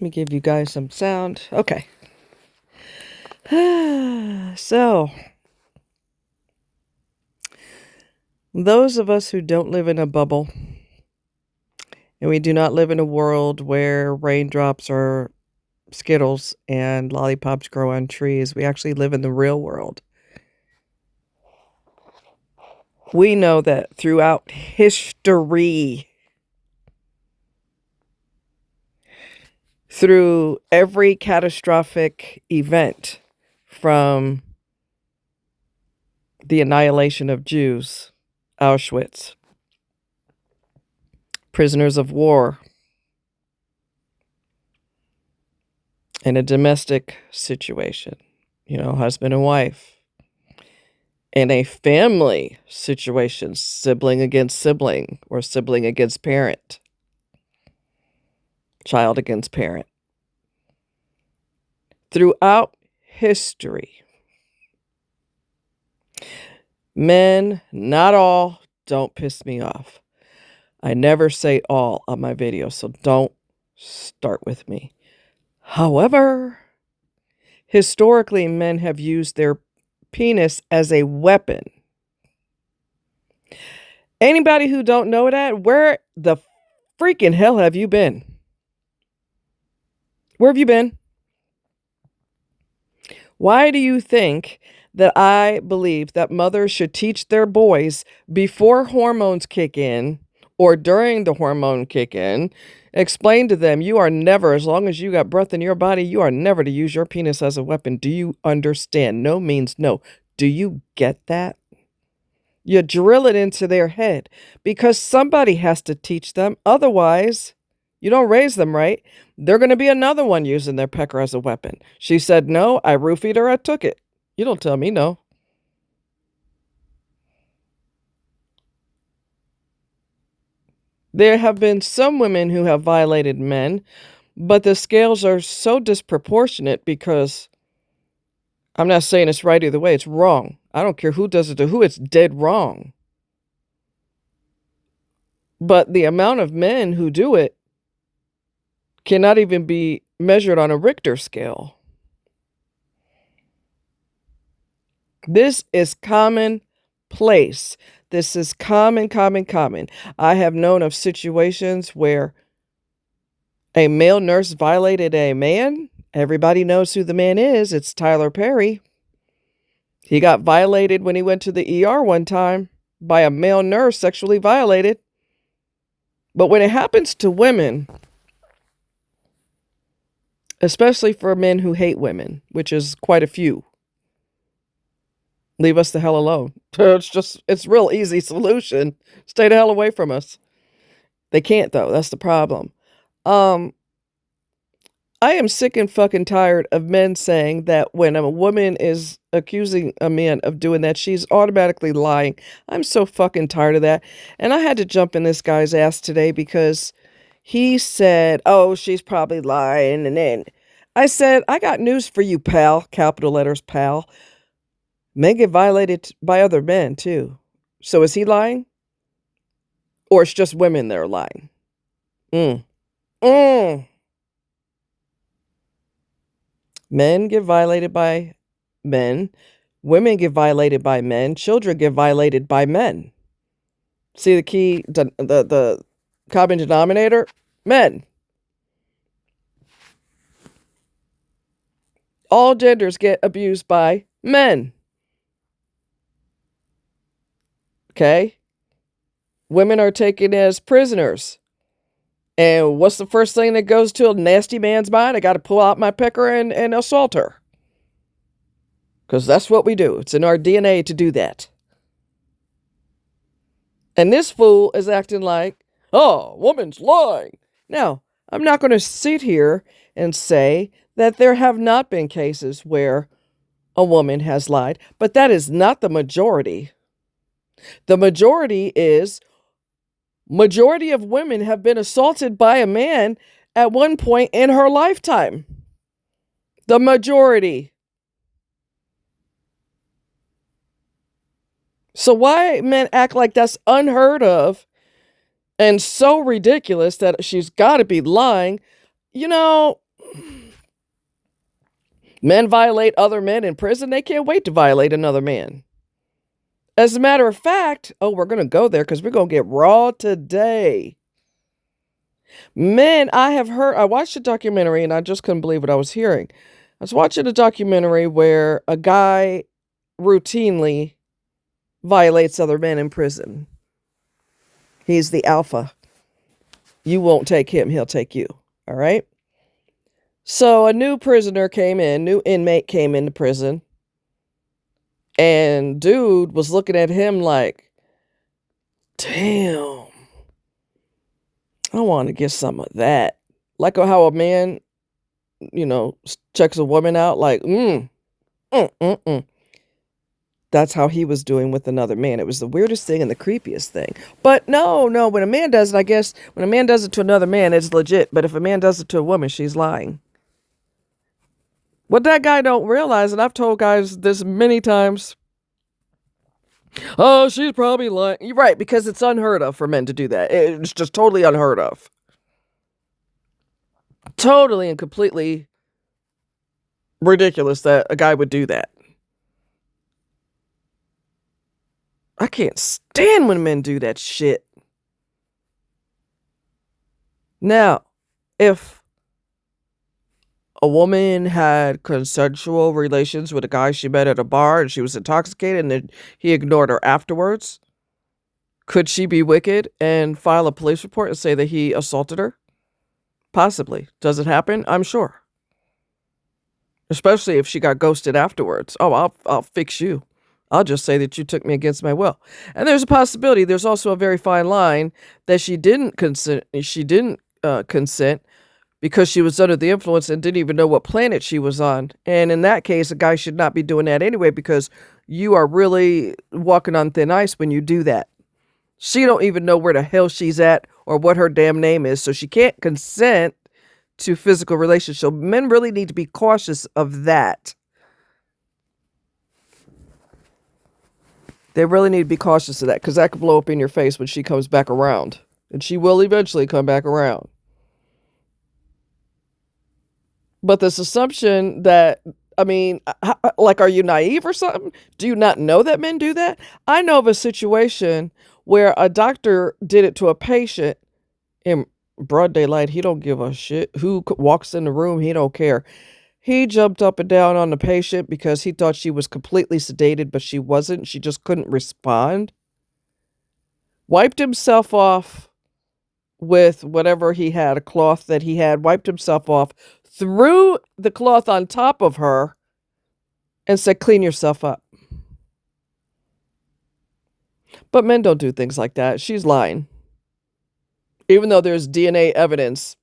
me give you guys some sound. Okay. So, those of us who don't live in a bubble, and we do not live in a world where raindrops are Skittles and lollipops grow on trees, we actually live in the real world. We know that throughout history, through every catastrophic event, from the annihilation of Jews, Auschwitz, prisoners of war, in a domestic situation, husband and wife, in a family situation, sibling against sibling or sibling against parent, child against parent. Throughout history, men, not all, don't piss me off. I never say all on my videos, so don't start with me. However, historically, men have used their penis as a weapon. Anybody who don't know that, where the freaking hell have you been? Where have you been? Why do you think that I believe that mothers should teach their boys before hormones kick in or during the hormone kick in? Explain to them, you are never, as long as you got breath in your body, you are never to use your penis as a weapon. Do you understand? No means no. Do you get that? You drill it into their head because somebody has to teach them. Otherwise, you don't raise them right. They're going to be another one using their pecker as a weapon. She said no, I roofied her, I took it. You don't tell me no. There have been some women who have violated men, but the scales are so disproportionate because I'm not saying it's right either way. It's wrong. I don't care who does it to who. It's dead wrong. But the amount of men who do it cannot even be measured on a Richter scale. This is commonplace. This is common. I have known of situations where a male nurse violated a man. Everybody knows who the man is. It's Tyler Perry. He got violated when he went to the ER one time by a male nurse, sexually violated. But when it happens to women, especially for men who hate women, which is quite a few, leave us the hell alone. It's real easy solution. Stay the hell away from us. They can't though. That's the problem. I am sick and fucking tired of men saying that when a woman is accusing a man of doing that, she's automatically lying. I'm so fucking tired of that. And I had to jump in this guy's ass today because he said, oh, she's probably lying. And then I said, I got news for you, pal. Capital letters, pal. Men get violated by other men, too. So is he lying? Or it's just women that are lying? Men get violated by men. Women get violated by men. Children get violated by men. See the key, the common denominator? Men. All genders get abused by men. Okay? Women are taken as prisoners. And what's the first thing that goes to a nasty man's mind? I got to pull out my pecker and assault her. Because that's what we do. It's in our DNA to do that. And this fool is acting like, oh, woman's lying. Now, I'm not going to sit here and say that there have not been cases where a woman has lied, but that is not the majority. The majority of women have been assaulted by a man at one point in her lifetime. The majority. So why men act like that's unheard of and so ridiculous that she's got to be lying? Men violate other men in prison. They can't wait to violate another man. As a matter of fact, we're going to go there because we're going to get raw today. Men, I watched a documentary and I just couldn't believe what I was hearing. I was watching a documentary where a guy routinely violates other men in prison. He's the alpha. You won't take him, he'll take you. All right? So a new inmate came into prison. And dude was looking at him like, damn, I want to get some of that. Like how a man, checks a woman out like, That's how he was doing with another man. It was the weirdest thing and the creepiest thing. But no, when a man does it, I guess, when a man does it to another man, it's legit. But if a man does it to a woman, she's lying. What that guy don't realize, and I've told guys this many times, oh, she's probably lying. You're right, because it's unheard of for men to do that. It's just totally unheard of. Totally and completely ridiculous that a guy would do that. I can't stand when men do that shit. Now, if a woman had consensual relations with a guy she met at a bar and she was intoxicated and then he ignored her afterwards, could she be wicked and file a police report and say that he assaulted her? Possibly. Does it happen? I'm sure. Especially if she got ghosted afterwards. Oh, I'll fix you. I'll just say that you took me against my will. And there's a possibility. There's also a very fine line that she didn't consent. Consent because she was under the influence and didn't even know what planet she was on. And in that case, a guy should not be doing that anyway, because you are really walking on thin ice when you do that. She don't even know where the hell she's at or what her damn name is, so she can't consent to physical relations. So men really need to be cautious of that. They really need to be cautious of that, because that could blow up in your face when she comes back around. And she will eventually come back around. But this assumption that, are you naive or something? Do you not know that men do that? I know of a situation where a doctor did it to a patient in broad daylight. He don't give a shit who walks in the room. He don't care. He jumped up and down on the patient because he thought she was completely sedated, but she wasn't. She just couldn't respond. Wiped himself off with whatever he had, a cloth that he had, wiped himself off, threw the cloth on top of her, and said, clean yourself up. But men don't do things like that. She's lying. Even though there's DNA evidence,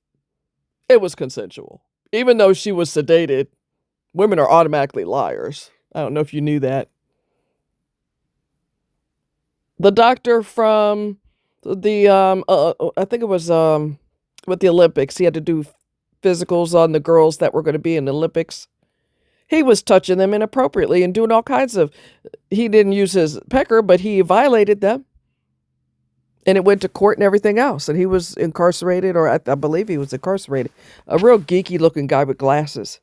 it was consensual. Even though she was sedated, women are automatically liars. I don't know if you knew that. The doctor from the, I think it was with the Olympics, he had to do physicals on the girls that were going to be in the Olympics. He was touching them inappropriately and doing all kinds of, he didn't use his pecker, but he violated them. And it went to court and everything else. And he was incarcerated, or I believe he was incarcerated. A real geeky looking guy with glasses.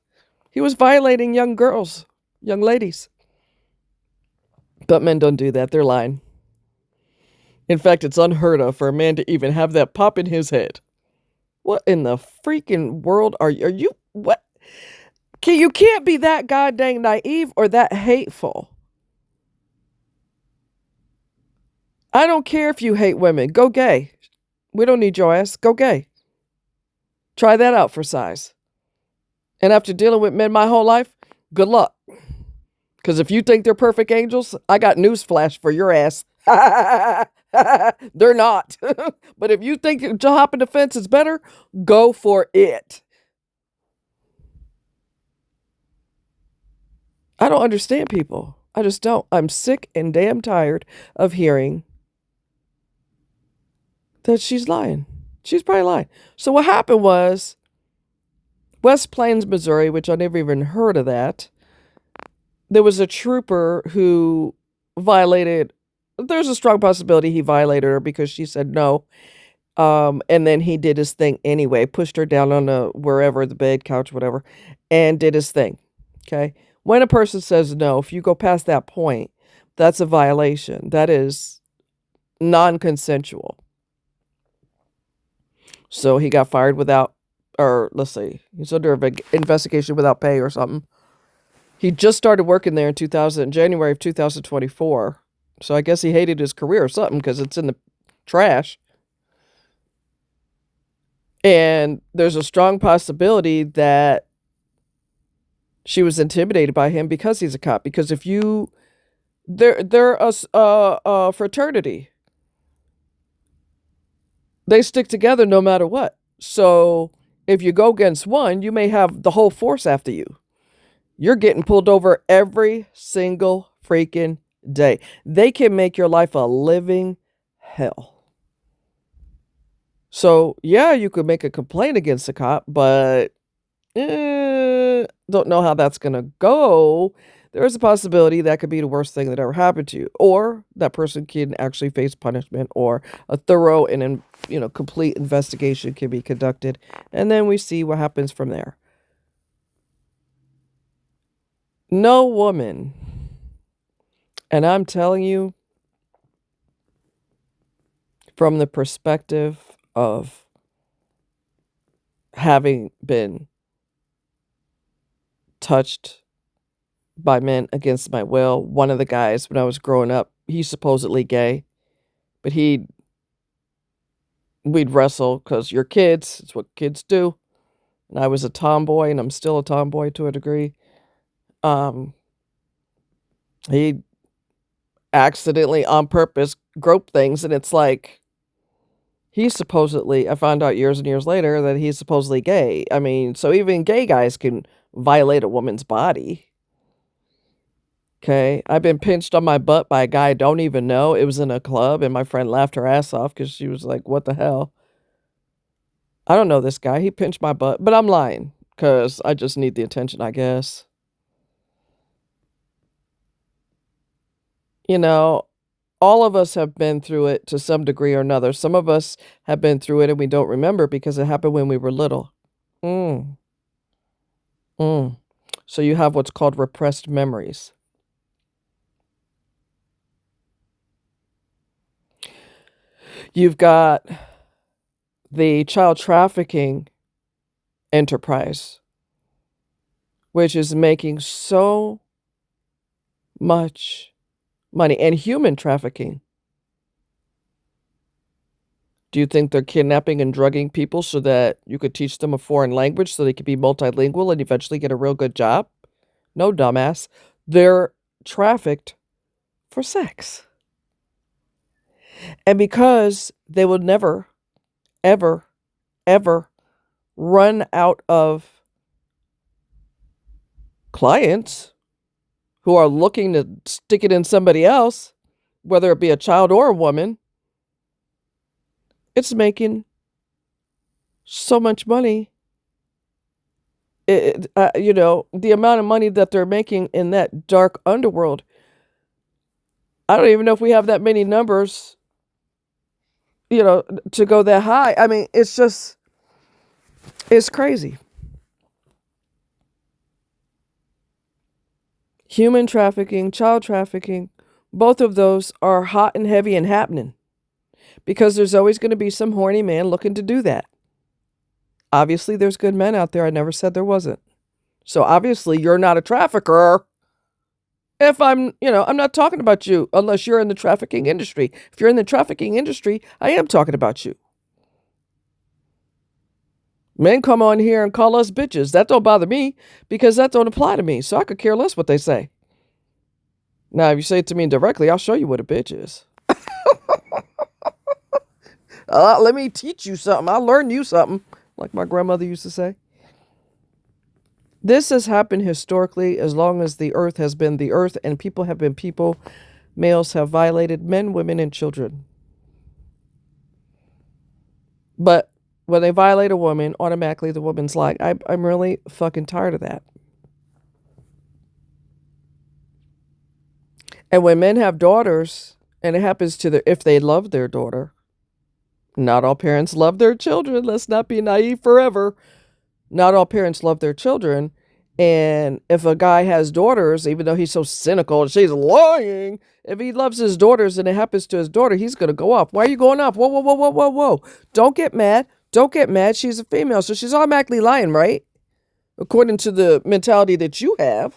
He was violating young girls, young ladies. But men don't do that. They're lying. In fact, it's unheard of for a man to even have that pop in his head. What in the freaking world are you? What? You can't be that goddamn naive or that hateful. I don't care if you hate women. Go gay. We don't need your ass. Go gay. Try that out for size. And after dealing with men my whole life, good luck. Because if you think they're perfect angels, I got news flash for your ass. They're not. But if you think hopping the fence is better, go for it. I don't understand people. I just don't. I'm sick and damn tired of hearing that she's lying. She's probably lying. So what happened was, West Plains, Missouri, which I never even heard of that, there was a trooper who violated, there's a strong possibility he violated her because she said no. And then he did his thing anyway, pushed her down on wherever, the bed, couch, whatever, and did his thing. Okay. When a person says no, if you go past that point, that's a violation. That is non-consensual. So he got fired without, or let's see, he's under investigation without pay or something. He just started working there in January of 2024. So I guess he hated his career or something because it's in the trash. And there's a strong possibility that she was intimidated by him because he's a cop. Because if you, they're a fraternity. They stick together no matter what. So if you go against one, you may have the whole force after you. You're getting pulled over every single freaking day. They can make your life a living hell. So, yeah, you could make a complaint against a cop, but don't know how that's going to go. There is a possibility that could be the worst thing that ever happened to you, or that person can actually face punishment, or a thorough and complete investigation can be conducted, and then we see what happens from there. No woman, and I'm telling you from the perspective of having been touched by men against my will. One of the guys, when I was growing up, he's supposedly gay, but we'd wrestle because you're kids. It's what kids do. And I was a tomboy, and I'm still a tomboy to a degree. He accidentally, on purpose, groped things, and it's like, I found out years and years later that he's supposedly gay. I mean, so even gay guys can violate a woman's body. Okay, I've been pinched on my butt by a guy I don't even know. It was in a club, and my friend laughed her ass off because she was like, what the hell? I don't know this guy. He pinched my butt, but I'm lying because I just need the attention, I guess. All of us have been through it to some degree or another. Some of us have been through it and we don't remember because it happened when we were little. So you have what's called repressed memories. You've got the child trafficking enterprise, which is making so much money, and human trafficking. Do you think they're kidnapping and drugging people so that you could teach them a foreign language so they could be multilingual and eventually get a real good job? No, dumbass. They're trafficked for sex. And because they will never, ever, ever run out of clients who are looking to stick it in somebody else, whether it be a child or a woman, it's making so much money. The amount of money that they're making in that dark underworld, I don't even know if we have that many numbers, to go that high. I mean, it's crazy. Human trafficking, child trafficking, both of those are hot and heavy and happening because there's always going to be some horny man looking to do that. Obviously, there's good men out there. I never said there wasn't. So obviously, you're not a trafficker. If I'm not talking about you unless you're in the trafficking industry. If you're in the trafficking industry, I am talking about you. Men come on here and call us bitches. That don't bother me because that don't apply to me. So I could care less what they say. Now, if you say it to me directly, I'll show you what a bitch is. Let me teach you something. I'll learn you something, like my grandmother used to say. This has happened historically as long as the earth has been the earth and people have been people. Males have violated men, women, and children. But when they violate a woman, automatically the woman's like, I'm really fucking tired of that. And when men have daughters, and it happens if they love their daughter, not all parents love their children. Let's not be naive forever. Not all parents love their children. And if a guy has daughters, even though he's so cynical and she's lying, if he loves his daughters and it happens to his daughter, he's going to go off. Why are you going off? Whoa, whoa, whoa, whoa, whoa, whoa. Don't get mad. Don't get mad. She's a female, so she's automatically lying, right? According to the mentality that you have.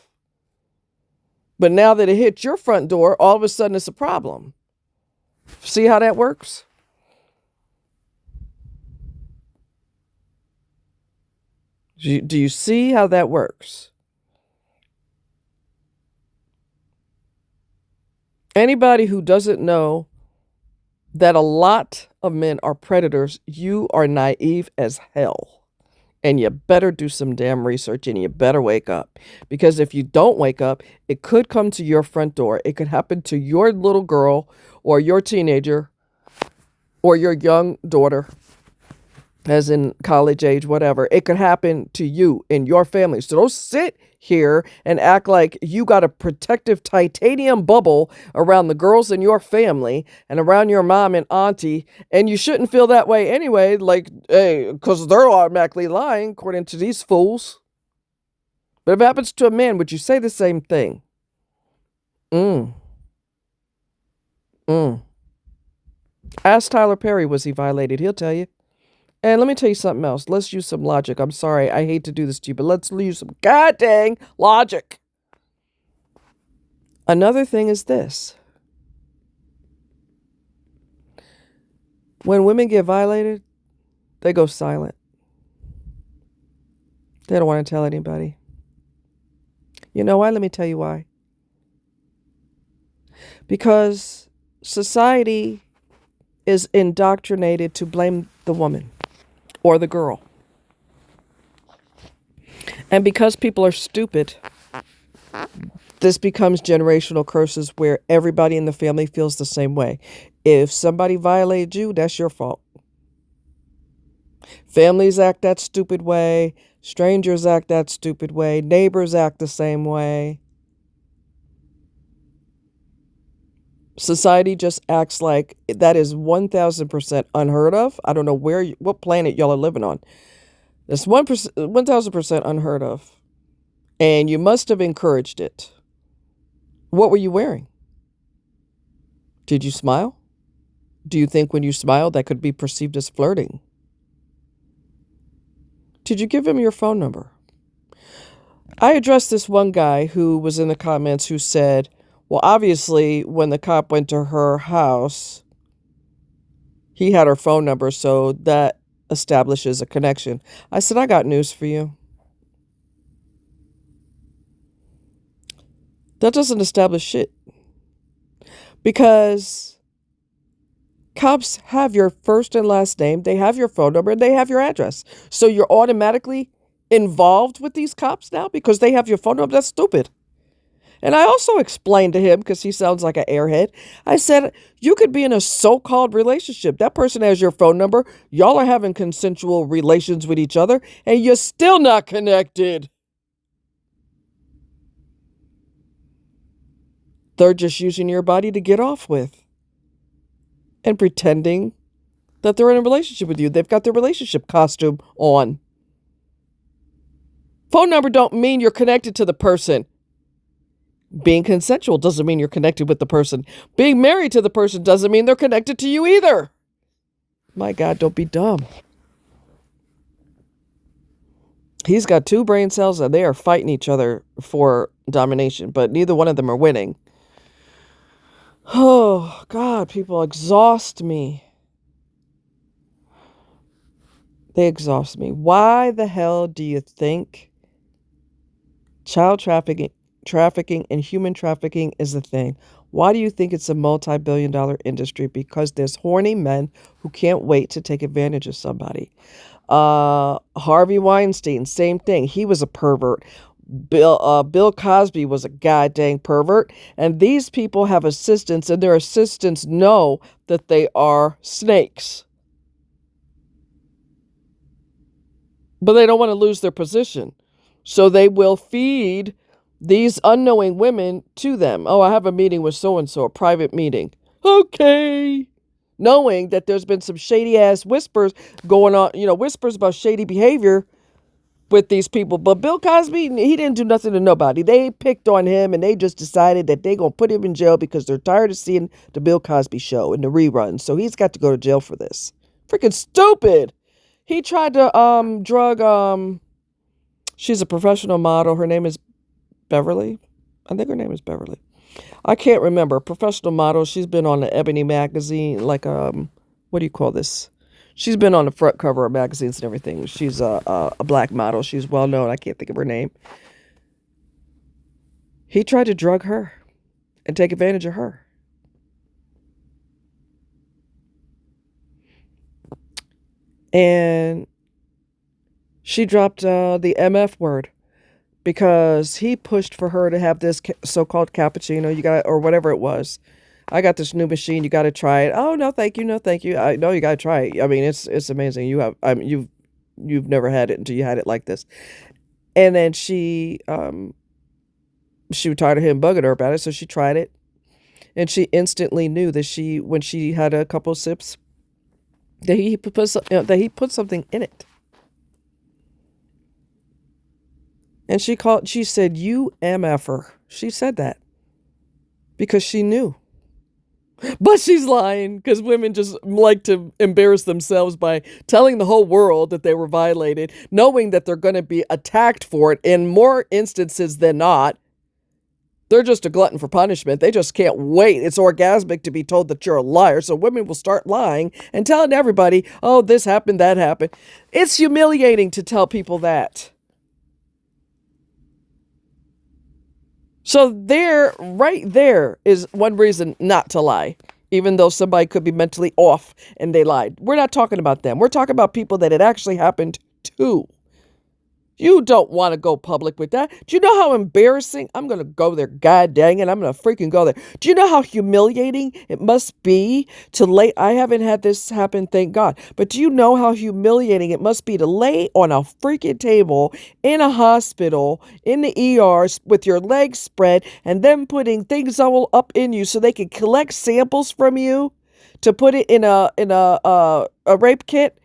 But now that it hit your front door, all of a sudden it's a problem. See how that works? Do you see how that works? Anybody who doesn't know that a lot of men are predators, you are naive as hell. And you better do some damn research and you better wake up. Because if you don't wake up, it could come to your front door. It could happen to your little girl or your teenager or your young daughter, as in college age, whatever. It could happen to you and your family. So don't sit here and act like you got a protective titanium bubble around the girls in your family and around your mom and auntie. And you shouldn't feel that way anyway, like, hey, because they're automatically lying, according to these fools. But if it happens to a man, would you say the same thing? Ask Tyler Perry, was he violated? He'll tell you. And let me tell you something else. Let's use some logic. I'm sorry. I hate to do this to you, but let's use some goddamn logic. Another thing is this. When women get violated, they go silent. They don't want to tell anybody. You know why? Let me tell you why. Because society is indoctrinated to blame the woman or the girl. And because people are stupid, this becomes generational curses where everybody in the family feels the same way. If somebody violated you, that's your fault. Families act that stupid way. Strangers act that stupid way. Neighbors act the same way. Society just acts like that is 1,000% unheard of. I don't know what planet y'all are living on. It's 1,000% unheard of. And you must have encouraged it. What were you wearing? Did you smile? Do you think when you smiled that could be perceived as flirting? Did you give him your phone number? I addressed this one guy who was in the comments who said, well, obviously, when the cop went to her house, he had her phone number, so that establishes a connection. I said, I got news for you. That doesn't establish shit. Because cops have your first and last name, they have your phone number, and they have your address. So you're automatically involved with these cops now because they have your phone number? That's stupid. And I also explained to him, because he sounds like an airhead, I said, you could be in a so-called relationship. That person has your phone number. Y'all are having consensual relations with each other, and you're still not connected. They're just using your body to get off with and pretending that they're in a relationship with you. They've got their relationship costume on. Phone number don't mean you're connected to the person. Being consensual doesn't mean you're connected with the person. Being married to the person doesn't mean they're connected to you either. My God, don't be dumb. He's got two brain cells and they are fighting each other for domination, but neither one of them are winning. Oh, God, people exhaust me. They exhaust me. Why the hell do you think child trafficking and human trafficking is a thing? Why do you think it's a multi-billion-dollar industry? Because there's horny men who can't wait to take advantage of somebody. Harvey Weinstein, same thing. He was a pervert. Bill Cosby was a goddamn pervert. And these people have assistants, and their assistants know that they are snakes. But they don't want to lose their position. So they will feed these unknowing women to them. Oh, I have a meeting with so-and-so, a private meeting. Okay. Knowing that there's been some shady ass whispers going on, whispers about shady behavior with these people. But Bill Cosby, he didn't do nothing to nobody. They picked on him and they just decided that they going to put him in jail because they're tired of seeing the Bill Cosby show and the reruns. So he's got to go to jail for this. Freaking stupid. He tried to drug she's a professional model. Her name is Beverly. I think her name is Beverly. I can't remember. Professional model. She's been on the Ebony magazine, like what do you call this? She's been on the front cover of magazines and everything. She's a black model. She's well known. I can't think of her name. He tried to drug her and take advantage of her. And she dropped the MF word because he pushed for her to have this so-called cappuccino. You got, or whatever it was. I got this new machine. You got to try it. Oh, no, thank you. No, thank you. I know you got to try it. I mean, it's amazing. You've never had it until you had it like this. And then she was tired of him bugging her about it, so she tried it, and she instantly knew that when she had a couple sips, that he put something in it. And she said, "You MFer." She said that because she knew. But she's lying because women just like to embarrass themselves by telling the whole world that they were violated, knowing that they're going to be attacked for it in more instances than not. They're just a glutton for punishment. They just can't wait. It's orgasmic to be told that you're a liar. So women will start lying and telling everybody, oh, this happened, that happened. It's humiliating to tell people that. So right there is one reason not to lie, even though somebody could be mentally off and they lied. We're not talking about them. We're talking about people that it actually happened to. You don't want to go public with that. Do you know how embarrassing? I'm going to go there. God dang it. I'm going to freaking go there. Do you know how humiliating it must be to lay? I haven't had this happen, thank God. But do you know how humiliating it must be to lay on a freaking table in a hospital, in the ERs, with your legs spread, and them putting things all up in you so they can collect samples from you to put it in a rape kit?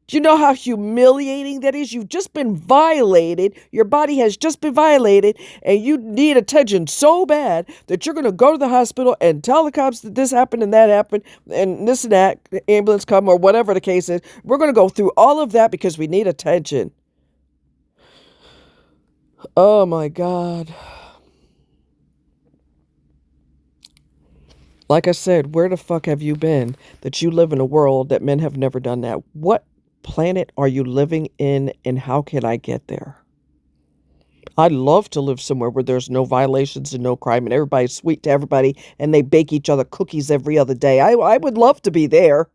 Do you know how humiliating that is? You've just been violated. Your body has just been violated, and you need attention so bad that you're going to go to the hospital and tell the cops that this happened and that happened and this and that, ambulance come or whatever the case is. We're going to go through all of that because we need attention. Oh my God. Like I said, where the fuck have you been that you live in a world that men have never done that? What planet are you living in, and how can I get there? I'd love to live somewhere where there's no violations and no crime and everybody's sweet to everybody and they bake each other cookies every other day. I would love to be there.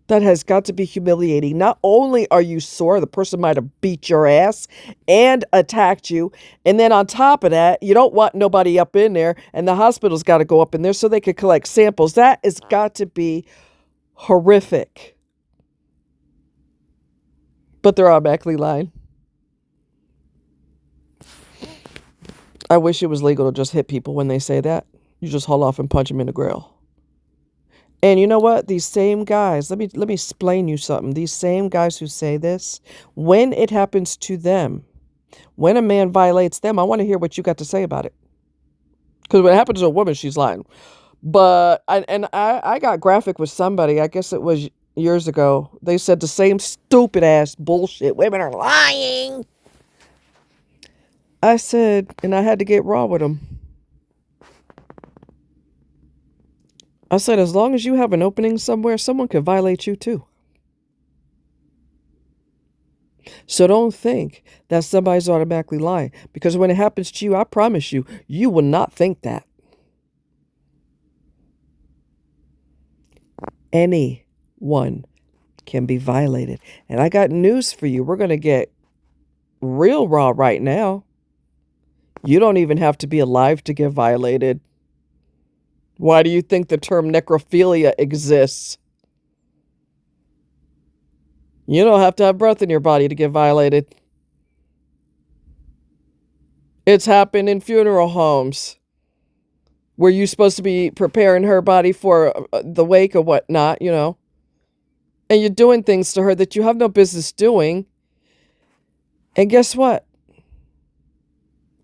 That has got to be humiliating. Not only are you sore, the person might have beat your ass and attacked you. And then on top of that, you don't want nobody up in there, and the hospital's got to go up in there so they could collect samples. That has got to be horrific. But they're automatically lying. I wish it was legal to just hit people when they say that. You just haul off and punch them in the grill. And you know what? These same guys, let me explain you something. These same guys who say this, when it happens to them, when a man violates them, I want to hear what you got to say about it. Because when it happens to a woman, she's lying. But I got graphic with somebody. I guess it was years ago. They said the same stupid ass bullshit. Women are lying. I said, and I had to get raw with them. I said, as long as you have an opening somewhere, someone could violate you too. So don't think that somebody's automatically lying, because when it happens to you, I promise you, you will not think that. Anyone can be violated. And I got news for you. We're going to get real raw right now. You don't even have to be alive to get violated. Why do you think the term necrophilia exists? You don't have to have breath in your body to get violated. It's happened in funeral homes where you're supposed to be preparing her body for the wake or whatnot, you know. And you're doing things to her that you have no business doing. And guess what?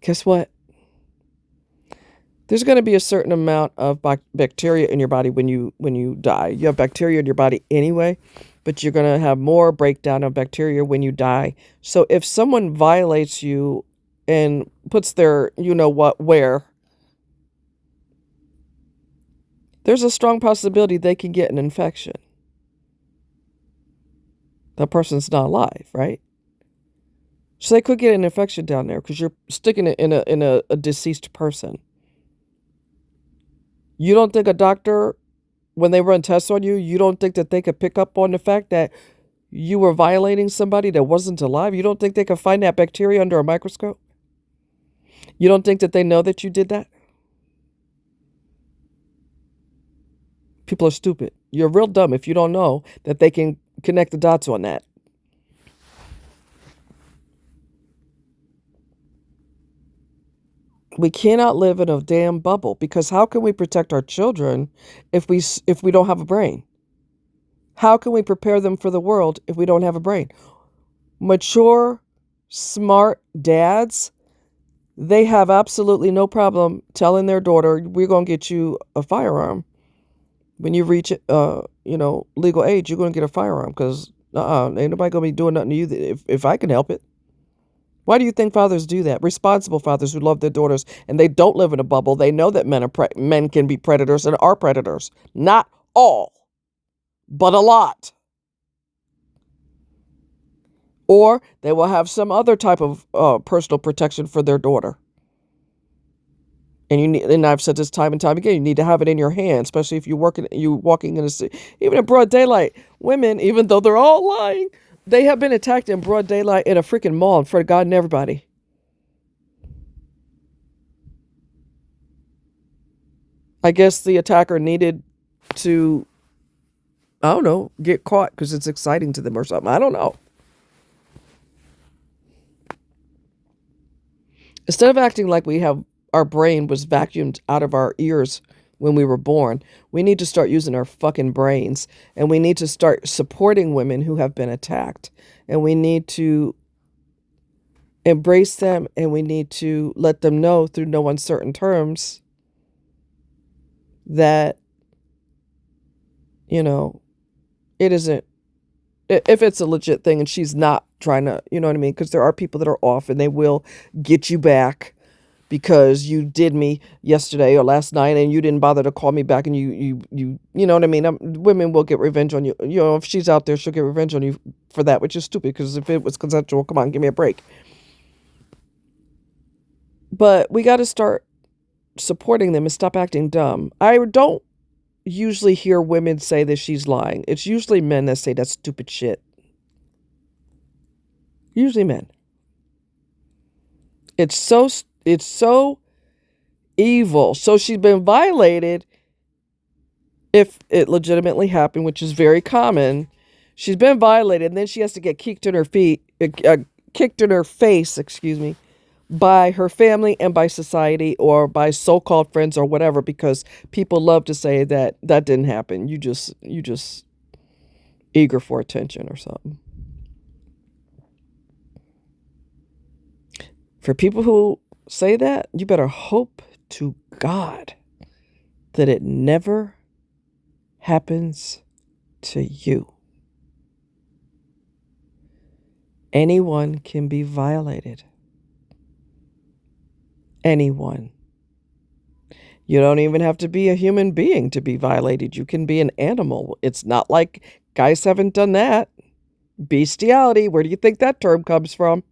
Guess what? There's going to be a certain amount of bacteria in your body when you die. You have bacteria in your body anyway, but you're going to have more breakdown of bacteria when you die. So if someone violates you and puts their you know what where, there's a strong possibility they can get an infection. That person's not alive, right? So they could get an infection down there because you're sticking it in a deceased person. You don't think a doctor, when they run tests on you, you don't think that they could pick up on the fact that you were violating somebody that wasn't alive? You don't think they could find that bacteria under a microscope? You don't think that they know that you did that? People are stupid. You're real dumb if you don't know that they can connect the dots on that. We cannot live in a damn bubble, because how can we protect our children if we don't have a brain? How can we prepare them for the world if we don't have a brain? Mature, smart dads, they have absolutely no problem telling their daughter, we're going to get you a firearm. When you reach legal age, you're going to get a firearm, because ain't nobody going to be doing nothing to you if I can help it. Why do you think fathers do that? Responsible fathers who love their daughters, and they don't live in a bubble. They know that men can be predators and are predators. Not all, but a lot. Or they will have some other type of personal protection for their daughter. And I've said this time and time again, you need to have it in your hand, especially if you're walking in a city, even in broad daylight. Women, even though they're all lying, they have been attacked in broad daylight in a freaking mall in front of God and everybody. I guess the attacker needed to, I don't know, get caught because it's exciting to them or something. I don't know. Instead of acting like our brain was vacuumed out of our ears when we were born, we need to start using our fucking brains, and we need to start supporting women who have been attacked, and we need to embrace them, and we need to let them know through no uncertain terms that, it isn't, if it's a legit thing and she's not trying to, you know what I mean? Because there are people that are off and they will get you back because you did me yesterday or last night and you didn't bother to call me back, and you know what I mean? Women will get revenge on you. If she's out there, she'll get revenge on you for that, which is stupid, because if it was consensual, come on, give me a break. But we got to start supporting them and stop acting dumb. I don't usually hear women say that she's lying. It's usually men that say that stupid shit. Usually men. It's so evil. So she's been violated. If it legitimately happened, which is very common, she's been violated, and then she has to get kicked in her face, by her family and by society or by so-called friends or whatever, because people love to say that didn't happen. You just eager for attention or something. For people who say that, you better hope to God that it never happens to you. Anyone can be violated. Anyone. You don't even have to be a human being to be violated. You can be an animal. It's not like guys haven't done that. Bestiality, where do you think that term comes from?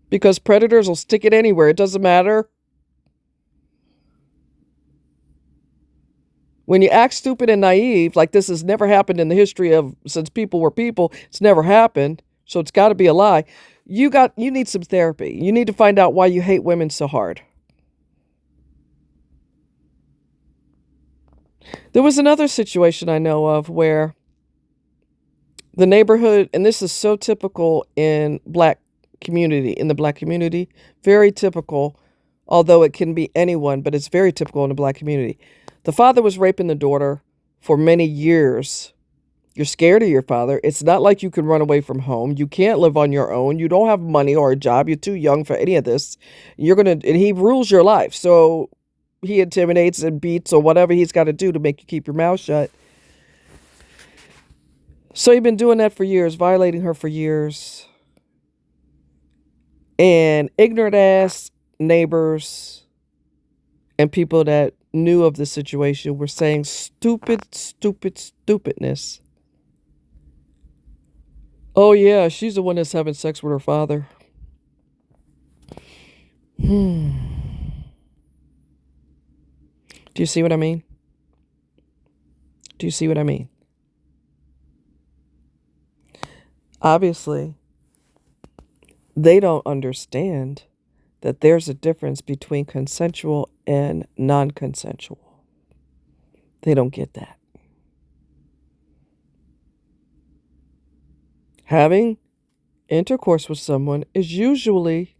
Because predators will stick it anywhere. It doesn't matter. When you act stupid and naive, like this has never happened in the history of since people were people, it's never happened, so it's got to be a lie. You need some therapy. You need to find out why you hate women so hard. There was another situation I know of where the neighborhood, and this is so typical in the black community, very typical, although it can be anyone, but it's very typical in the black community. The father was raping the daughter for many years, You're scared of your father. It's not like you can run away from home. You can't live on your own. You don't have money or a job. You're too young for any of this. And he rules your life. So he intimidates and beats or whatever he's got to do to make you keep your mouth shut. So he'd been doing that for years, violating her for years. And ignorant ass neighbors and people that knew of the situation were saying stupidness. Oh, yeah, she's the one that's having sex with her father. Do you see what I mean? Do you see what I mean? Obviously, they don't understand that there's a difference between consensual and non-consensual. They don't get that. Having intercourse with someone is usually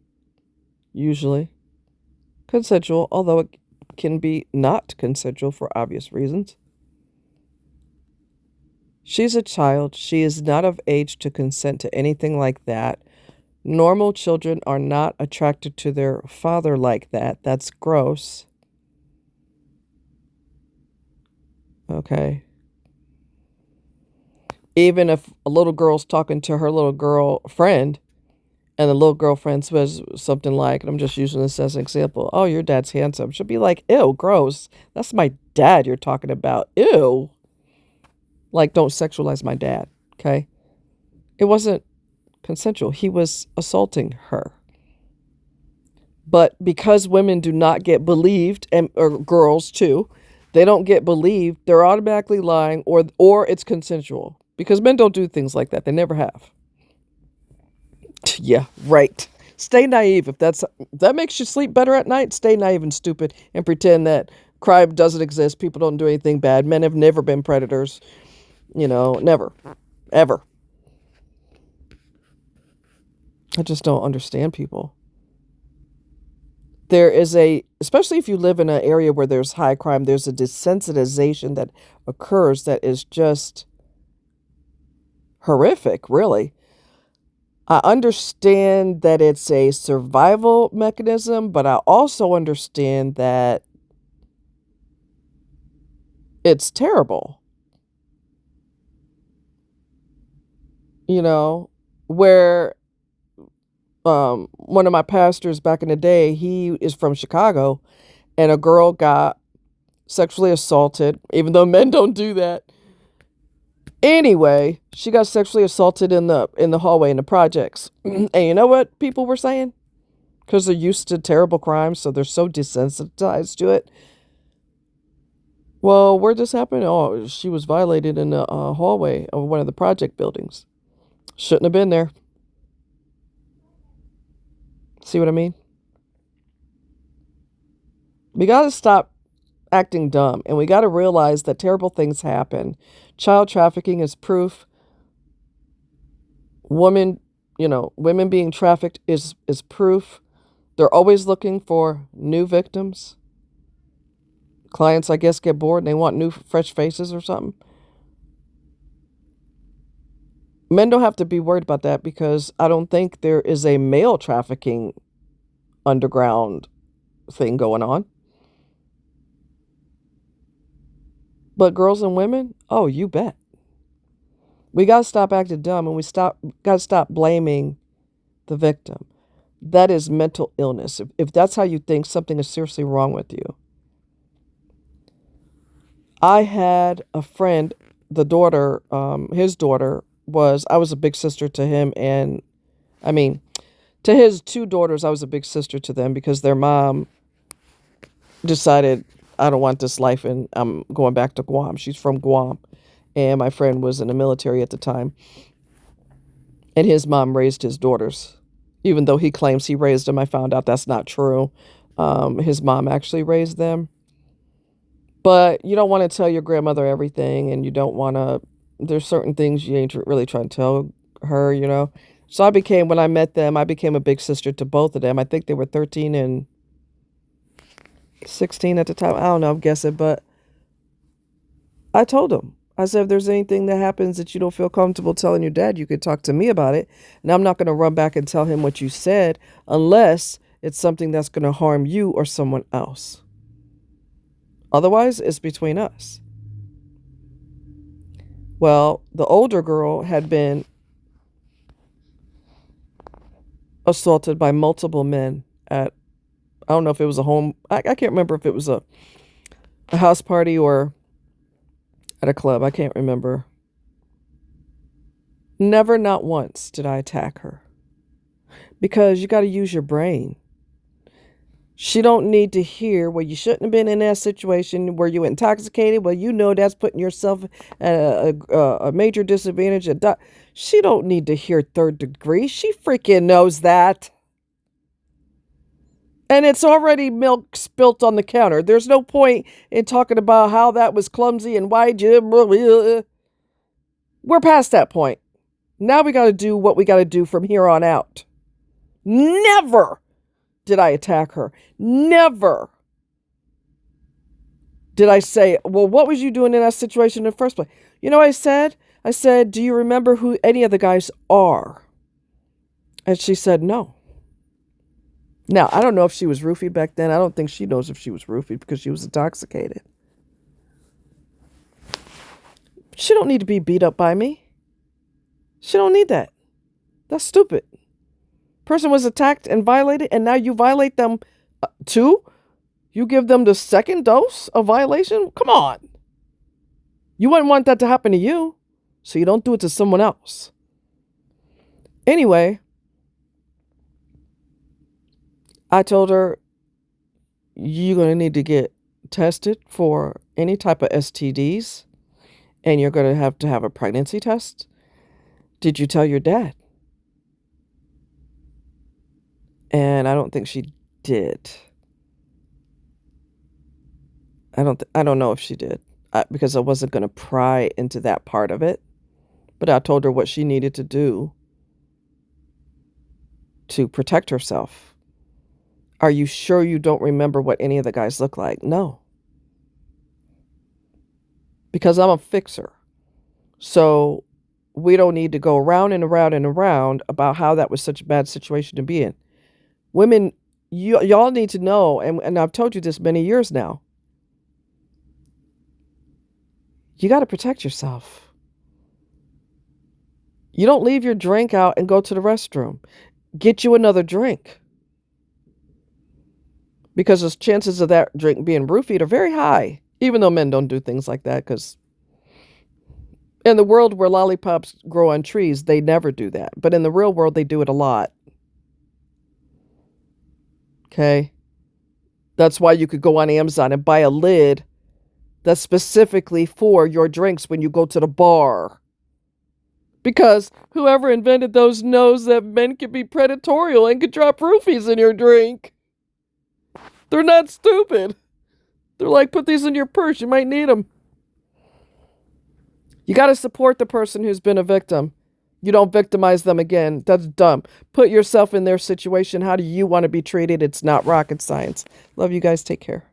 consensual, although it can be not consensual for obvious reasons. She's a child. She is not of age to consent to anything like that. Normal children are not attracted to their father like that. That's gross. Okay. Even if a little girl's talking to her little girlfriend and the little girlfriend says something like, and I'm just using this as an example, oh, your dad's handsome. She'll be like, ew, gross. That's my dad you're talking about. Ew. Like, don't sexualize my dad, okay? It wasn't consensual. He was assaulting her. But because women do not get believed, or girls too, they don't get believed, they're automatically lying, or it's consensual. Because men don't do things like that. They never have. Yeah, right. Stay naive. If that makes you sleep better at night, stay naive and stupid and pretend that crime doesn't exist. People don't do anything bad. Men have never been predators. Never. Ever. I just don't understand people. There is especially if you live in an area where there's high crime, there's a desensitization that occurs that is just horrific, really. I understand that it's a survival mechanism, but I also understand that it's terrible. Where one of my pastors back in the day, he is from Chicago, and a girl got sexually assaulted, even though men don't do that. Anyway, she got sexually assaulted in the hallway in the projects. And you know what people were saying? Because they're used to terrible crimes, so they're so desensitized to it. Well, where this happened? Oh, she was violated in the hallway of one of the project buildings. Shouldn't have been there. See what I mean? We got to stop acting dumb, and we got to realize that terrible things happen. Child trafficking is proof. Women being trafficked is proof. They're always looking for new victims. Clients, I guess, get bored and they want new, fresh faces or something. Men don't have to be worried about that because I don't think there is a male trafficking underground thing going on. But girls and women, oh, you bet. We got to stop acting dumb, and got to stop blaming the victim. That is mental illness. If that's how you think, something is seriously wrong with you. I had a friend, the daughter, his daughter I was a big sister to him, and to his two daughters, I was a big sister to them because their mom decided, I don't want this life and I'm going back to Guam. She's from Guam, and my friend was in the military at the time, and his mom raised his daughters. Even though he claims he raised them, I found out that's not true. His mom actually raised them. But you don't want to tell your grandmother everything, and you don't want to, there's certain things you ain't really trying to tell her. So when I met them, I became a big sister to both of them. I think they were 13 and 16 at the time. I don't know, I'm guessing, but I told them, I said, if there's anything that happens that you don't feel comfortable telling your dad, you could talk to me about it. And I'm not going to run back and tell him what you said unless it's something that's going to harm you or someone else. Otherwise, it's between us. Well, the older girl had been assaulted by multiple men at, I don't know if it was a home, I can't remember if it was a house party or at a club. I can't remember. Never, not once did I attack her. Because you got to use your brain. She don't need to hear, well, you shouldn't have been in that situation. Were you intoxicated? Well, you know that's putting yourself at a major disadvantage. She don't need to hear third degree. She freaking knows that. And it's already milk spilt on the counter. There's no point in talking about how that was clumsy and why you... We're past that point. Now we got to do what we got to do from here on out. Never did I attack her. Never did I say, well, what was you doing in that situation in the first place? You know what I said? I said, do you remember who any of the guys are? And she said, no. Now, I don't know if she was roofied back then. I don't think she knows if she was roofied because she was intoxicated. She don't need to be beat up by me. She don't need that. That's stupid. Person was attacked and violated, and now you violate them too? You give them the second dose of violation? Come on. You wouldn't want that to happen to you, so you don't do it to someone else. Anyway, I told her, you're going to need to get tested for any type of STDs, and you're going to have a pregnancy test. Did you tell your dad? And I don't think she did. I don't know if she did because I wasn't going to pry into that part of it. But I told her what she needed to do to protect herself. Are you sure you don't remember what any of the guys look like? No. Because I'm a fixer. So we don't need to go around and around and around about how that was such a bad situation to be in. Women, y'all need to know, and I've told you this many years now, you got to protect yourself. You don't leave your drink out and go to the restroom. Get you another drink. Because the chances of that drink being roofied are very high, even though men don't do things like that, because in the world where lollipops grow on trees, they never do that. But in the real world, they do it a lot. Okay? That's why you could go on Amazon and buy a lid that's specifically for your drinks when you go to the bar. Because whoever invented those knows that men can be predatory and could drop roofies in your drink. They're not stupid. They're like, put these in your purse. You might need them. You got to support the person who's been a victim. You don't victimize them again. That's dumb. Put yourself in their situation. How do you want to be treated? It's not rocket science. Love you guys. Take care.